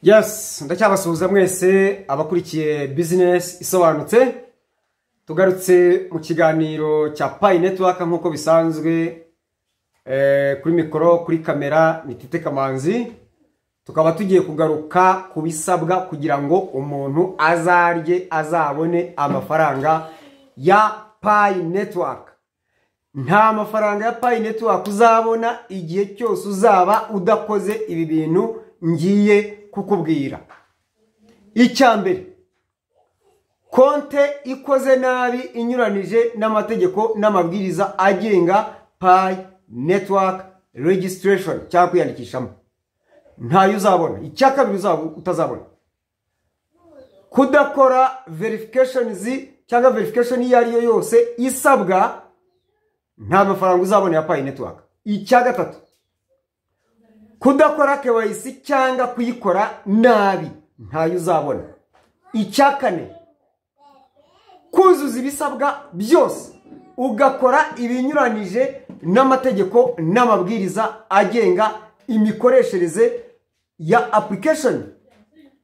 Yes, ndacyabasuhuza mwese abakurikiye business isobanutse. Tugarutse mu kiganiro cya Pi Network nkuko bisanzwe kuri mikoro, kuri kamera ni Tite Kamanzi. Tukaba tugiye kugaruka kubisabwa kugira ngo umuntu azabone amafaranga ya Pi Network. Nta mafaranga ya Pi Network uzabona igihe cyose uzaba udakoze ibi bintu ngiye kukubwira. Icyambere, konte ikoze nabi inyuranije n'amategeko n'amabwiriza agenga Pi Network registration cyangwa kwiyandikishamo, ntayo uzabona. Icyakabiri utazabona, kudakora verifications cyangwa verification iyo ari yo yose isabwa, nta mafaranga uzabona ya Pi Network. Icyagatatu, kudakora KYC cyangwa kuyikora nabi, ntayo uzabona. Icyakane, kuzuza ibisabwa byose ugakora ibinyuranije n'amategeko n'amabwiriza agenga imikoreshereze ya application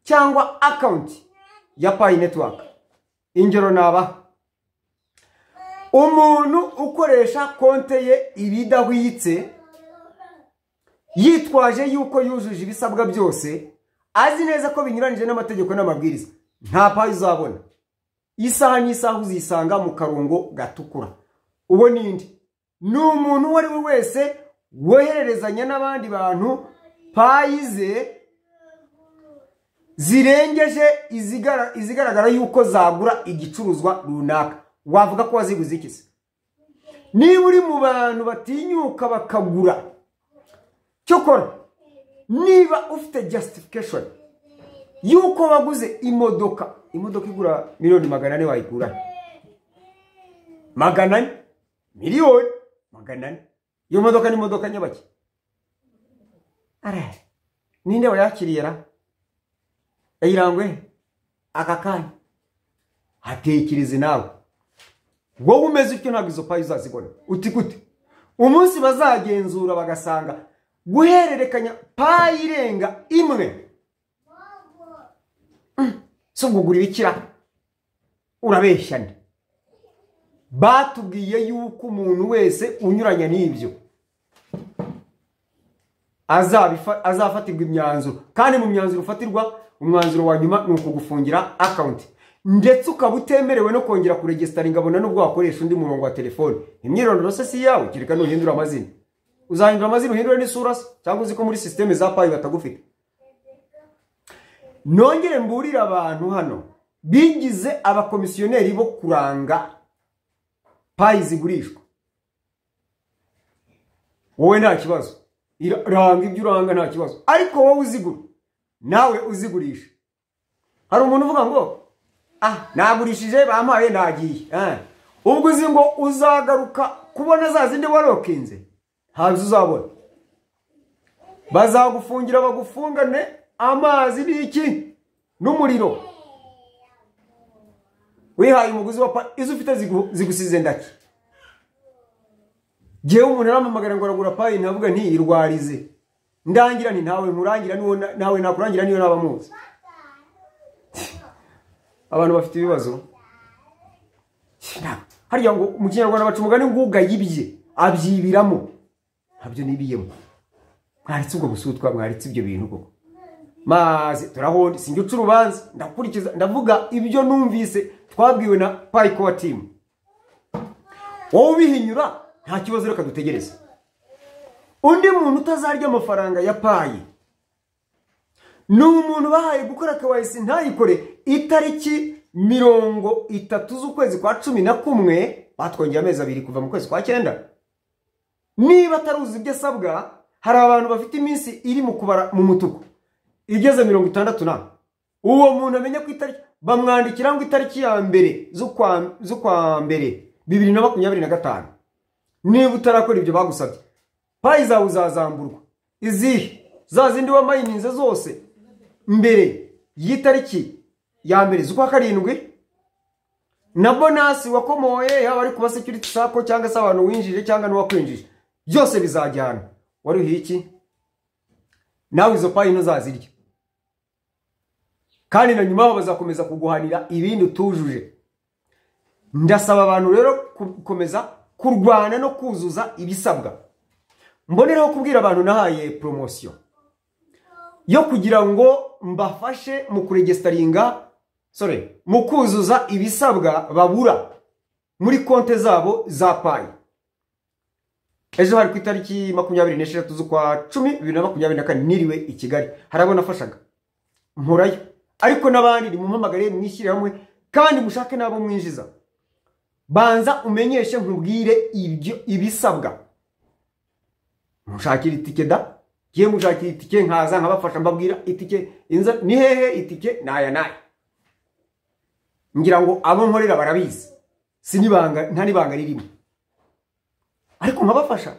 cyangwa account ya Pi Network. Ingero naba: umuntu ukoresha konte ye ibidahwitse yitwaje yuko yujuje ibisabwa byose, azi neza ko binyuranije n'amategeko n'amabwiriza, nta Pi uzabona. Isaha n'isaha uzisanga mu karongo gatukura. Uwo nindi? Ni umuntu uwo ari we wese wohererezanya n'abandi bantu Pi ze zirengeje izigaragara yuko zagura igicuruzwa runaka. Wavuga ko waziguze iki se? Niba uri mu bantu batinyuka bakagura, cyokora niba ufite justification yuko waguze imodoka igura miliyoni 400, wayigura 400 miliyoni 400. Iyo modoka ni modoka nyabaki? Ninde wayakiriyera? Ayirangwe akakanya. Hatekirize nawe. Wowe umeze utyo ntabwo izo Pi uzazibona. Uti gute? Umunsi bazagenzura bagasanga guhererekanya Pi irenga imwe, so gugura ibikira, urabeshyane. Batubwiye yuko umuntu wese unyuranya n'ibyo azafatirwa imyanzuro, kandi mu myanzuro ufatirwa, umwanzuro wa nyuma ni ukugufungira account, ndetse ukaba utemerewe no kongera kuregisitara ingabona n'ubwo wakoresha undi murongo wa telefone. Imyirondoro se si yawe, kireka nuhindura amazina. Uzahindura amazina uhindure n'isura se, cyangwa uzi ko muri systeme za Pi batagufite? Nongere mburira abantu hano bigize abakomisiyoneri bo kuranga Pi zigurishwa. Wowe nta kibazo, ranga ibyo uranga nta kibazo, ariko wowe uzigura, nawe uzigurisha. Hari umuntu uvuga ngo nagurishije bampaye nagiye, ubwo uzi ngo uzagaruka kubona za zindi warokinze, ntabwo uzabona. Bazagufungira bagufungane amazi n'iki n'umuriro. Wihaye umuguzi wa Pi, izo ufite zigusize ndaki? Jewe umuntu aramamagara ngo aragura Pi, ntavuga nti irwarize, ndangira nti ntawe nkurangira, nawe nakurangira niyo nabamuzi. Abantu bafite ibibazo. Hariya ngo mu Kinyarwanda baca umugani ngo ugayibye abyibiramo. Ntabyo nibiyemo. Mwaritse ubwo busutwa, mwaritse ibyo bintu koko. Maze turahondi sinjye uca urubanza, ndakurikiza, ndavuga ibyo numvise twabwiwe na Pi Core team. Wowe ubihinyura nta kibazo, reka dutegereze. Undi muntu utazarya amafaranga ya Pi ni umuntu bahaye gukora KYC ntayikore itariki 30 z'ukwezi kwa 11, batwongera amezi 2 kuva mu kwezi kwa 9. Niba taruzi ibyo asabwa, hari abantu bafite iminsi iri mu kubara mu mutuku igeze 60 uwo muntu amenya ku itariki, bamwandikira ngo itariki ya mbere z'ukwa mbere 2025. Niba utarakora ibyo bagusabye, Pi zawe uzazamburwa. Izihe? Za zindi wamayininze zose mbere y'itariki ya mbere z'ukwa 7, na bonus wakomoye, yaba ari kuba security sako cyangwa se abantu winjije cyangwa n'uwakwinjije, byose bizajyana. Wari uhiki? Nawe izo Pi ntuzazirya. kandi na nyuma bazakomeza kuguhanira ibindi utujuje. Ndasaba abantu rero gukomeza kurwana no kuzuza ibisabwa. Mboneraho kubwira abantu nahaye promotion yo kugira ngo mbafashe mu kuregisteringa mu kuzuza ibisabwa babura muri konte zabo za Pi. Ejo hari ku itariki 26 z'ukwa 10 2024 niriwe i Kigali, harabona afashaga mpurayo, ariko nabandi ni mumpamagare mwishyire hamwe kandi mushake nabo mwinjiza. Banza umenyeshe nkubwire ibisabwa. Mushakira itike da, giye mushakira itike nkaza nkabafasha mbabwira itike inza ni hehe, itike naya. Ngira ngo abo nkorera barabizi, sinibanga nta nibanga ririmo, ariko nkabafasha.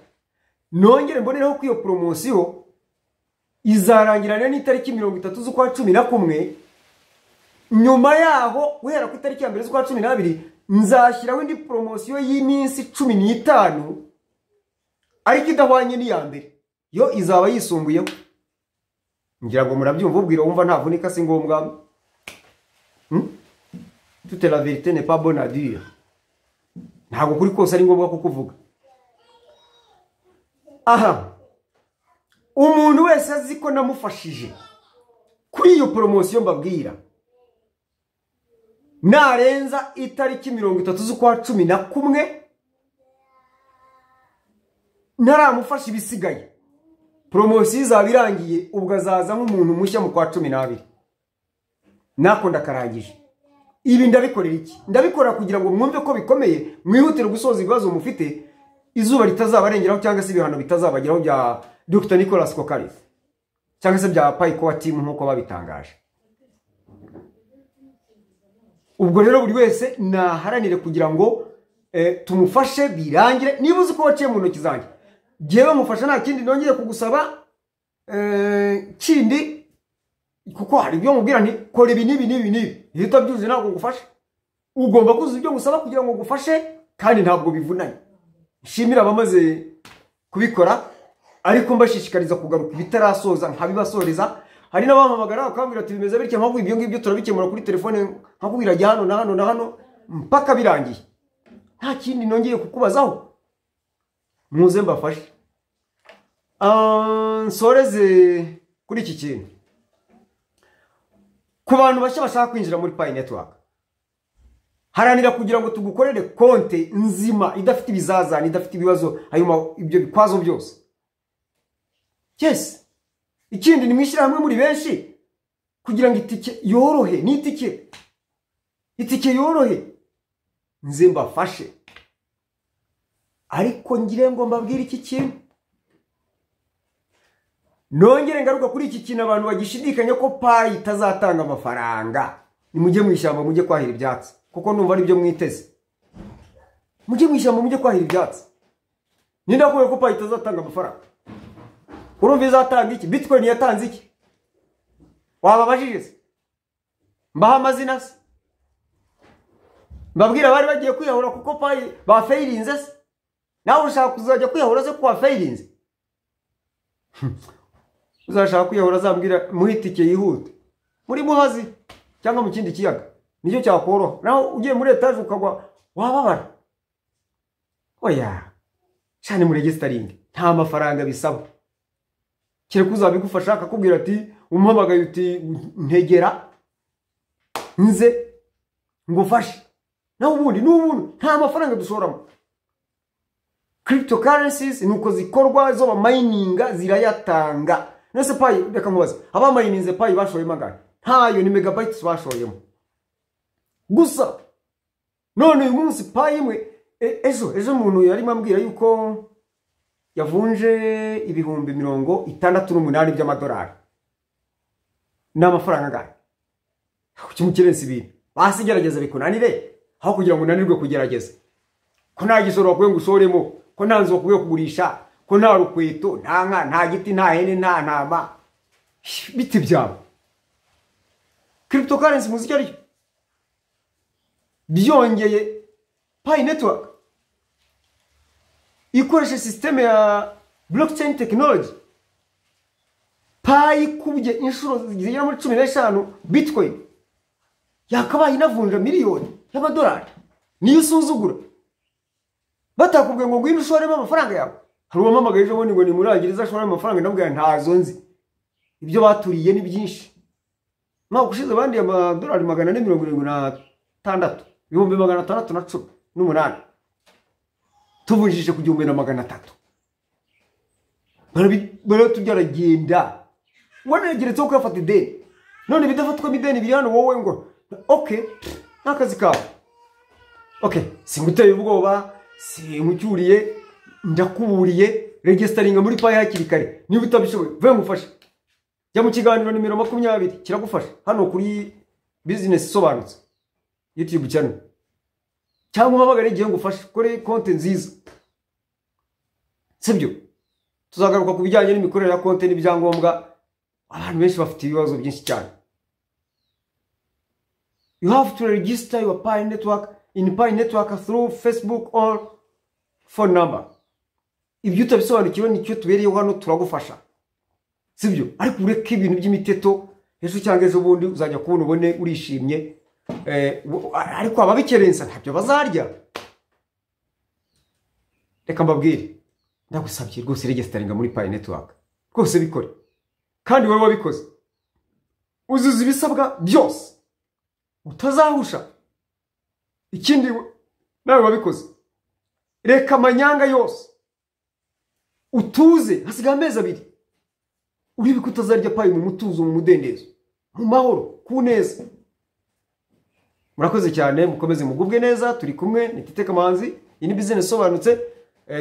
Nongere mboneraho kwiyo promotion izarangirana n'itariki 30 z'ukwa 11. Nyuma yaho guhera ku itariki ya 1 z'ukwa 12 nzashyiraho indi promotion y'iminsi 15 ariko idahwanye n'iya mbere, yo izaba yisumbuyeho. Ngira ngo murabyumva, ubwira wumva ntavunika si ngombwa. Toute la vérité n'est pas bonne à dire. Ntabwo kuri kose ari ngombwa kukuvuga. Aha, umuntu wese azi ko namufashije kuri iyo promotion mbabwira, narenza itariki 30 z'ukwa 11 naramufasha ibisigaye, promotion izaba irangiye, ubwo azaza nk'umuntu mushya mu kwa 12. Nako ndakarangije. Ibi ndabikorera iki? Ndabikora kugira ngo mwumve ko bikomeye, mwihutire gusoza ibibazo mufite, izuba ritazabarengeraho cyangwa se ibihano bitazabageraho bya Dr. Nicolas Kokaris cyangwa se bya Pi Core team nkuko babitangaje. Ubwo rero buri wese naharanire kugira ngo tumufashe birangire. Niba uzi ko waciye mu ntoki zanjye, jewe mufasha, nta kindi nongeye kugusaba kindi, kuko hari ibyo mubwira nti kora ibi nibi hita byuze ntabwo ngufashe. Ugomba kuzuza ibyo ngusaba kugira ngo ngufashe, kandi ntabwo bivunanye. Nshimira abamaze kubikora, ariko mbashishikariza kugaruka bitarasoza nkabibasoreza. Hari n'abampamagara bakambwira ati bimeze bityo, mpamvu ibyo ngibyo turabikemura kuri telefone, nkakubwira jya hano na hano mpaka birangiye. Nta kindi nongeye kukubazaho, muze mbafashe. Nsoreze kuri iki kintu. Ku bantu bashya bashaka kwinjira muri Pi Network, haranira kugira ngo tugukorere konte nzima idafite ibizazane, idafite ibibazo, ibyo bikwazo byose. Yes, ikindi nimwishyira hamwe muri benshi kugira ngo itike yorohe, itike yorohe, nze mbafashe. Ariko ngire ngo mbabwire iki kintu, nongere ngaruka kuri iki kintu abantu bagishidikanya ko Pi itazatanga amafaranga. Nimujye mwishyamba mujye kwahira ibyatsi, kuko numva ari byo mwiteze. Mujye mwishyamba mujye kwahira ibyatsi. Nindakuye ko Pi itazatanga amafaranga. Urumva izatanga iki? Bitcoin yatanze iki? Wababajije se? Mbaha amazina se? Mbabwira bari bagiye kwiyahura kuko Pi bafailinze se? Nawe ushaka kuzajya kwiyahura se kuba failinze? Uzashaka kwiyahura azambwira muhitike yihute muri Muhazi cyangwa mu kindi kiyaga, nicyo cyakoroha. Naho ugiye muri etage ukagwa wababara. Oya, cyane muri registering nta mafaranga bisaba. Kire kuzabigufasha akakubwira ati umuhamagaye uti ntegera nze ngufashe, naho ubundi n'ubundi nta mafaranga dushoramo. Cryptocurrencies nuko zikorwa, zo ba mininga zirayatanga. Nese Pi reka mubaza, aba mininze Pi bashoye magana ntayo ni megabytes bashoyemo gusa. None uyu munsi Pi imwe ejo umuntu yari mambwira yuko yavunje ibihumbi 68 by'amadolari. N'amafaranga ngana kukimukirensi ibintu basigerageza bikunanire, aho kugira ngo unanirwe kugerageza. Ko nta gisoro wakwiye ngushoremo, ko nta nzu wakwiye kugurisha, ko nta rukweto, nta nka, nta giti, nta hene, nta ntama, biti byabo. Cryptocurrency muziki ari byongeye Pi Network ikoresha system ya blockchain technology. payi kubye inshuro zigera muri 15 bitcoin yakabaye inavunja miliyoni y'amadolari niyo usuzugura batakubwiye ngo ngwino ushoremo amafaranga yawe hari uwamamagaye ejo bundi ngo ni murangiriza ashoramo amafaranga ndabwira ntazo nzi ibyo baturiye ni byinshi mwaka ushize abandi amadolari 476 ibihumbi 618 tuvunjije ku 1300 baratubyaragenda wanageretse ko yafata ideni none bidafatwa mideni biri hano wowe ngo okay nakazi kawe okay singuteye ubwoba sinkucyuriye ndakuburiye registeringa muri payi hakiri kare niba utabishoboye vuye ngufashe jya mu kiganiro nimero 20 kiragufasha hano kuri business sobanutse YouTube channel cyangwa umamagare igihe ngufashe kore konte nziza sibyo tuzagaruka ku bijyanye n'imikorere ya konte n'ibyangombwa abantu benshi bafite ibibazo byinshi cyane you have to register your Pi network in Pi network through Facebook or phone number ibyo utabisobanukiwe nicyo tubereyeho hano turagufasha sibyo ariko ureke ibintu by'imiteto ejo cyangwa ejo bundi uzajya kubona ubone urishimye ariko ababikerensa ntabyo bazarya reka mbabwire ndagusabye rwose registeringa muri Pi network rwose bikore kandi wowe wabikoze uzuza ibisabwa byose utazahusha ikindi nawe wabikoze reka amanyanga yose utuze hasigaye amezi 2 uribuka utazarya Pi mu mutuzo mu mudendezo mu mahoro ku neza murakoze cyane mukomeze mugubwe neza turi kumwe nititeka manzi ini business sobanutse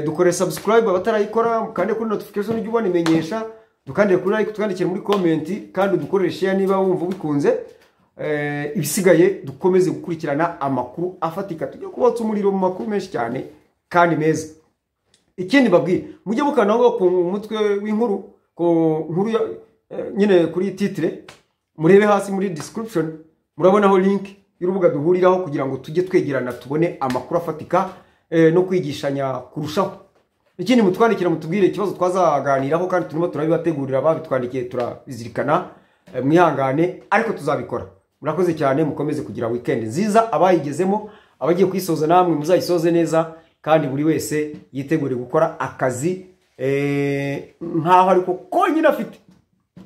dukore subscribe abatarayikora kandi kuri notification ujye ubona imenyesha dukandire kuri like tukandikira muri comment kandi dukorere share niba wumva bikunze ibisigaye dukomeze gukurikirana amakuru afatika tujye kubatsa umuriro mu makuru menshi cyane kandi meza ikindi babwire mujye mukanaho ku mutwe w'inkuru ko nkuru nyine kuri titre murebe hasi muri description murabonaho link y'urubuga duhuriraho kugira ngo tujye twegerana tubone amakuru afatika no kwigishanya kurushaho ikindi mutwandikira mutubwire ikibazo twazaganiraho kandi turimo turabibategurira babitwandikiye turabizirikana mwihangane ariko tuzabikora murakoze cyane mukomeze kugira weekend nziza abayigezemo abagiye kwisoza namwe muzayisoze neza kandi buri wese yitegure gukora akazi nkaho ariko konyine afite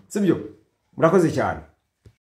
sibyo murakoze cyane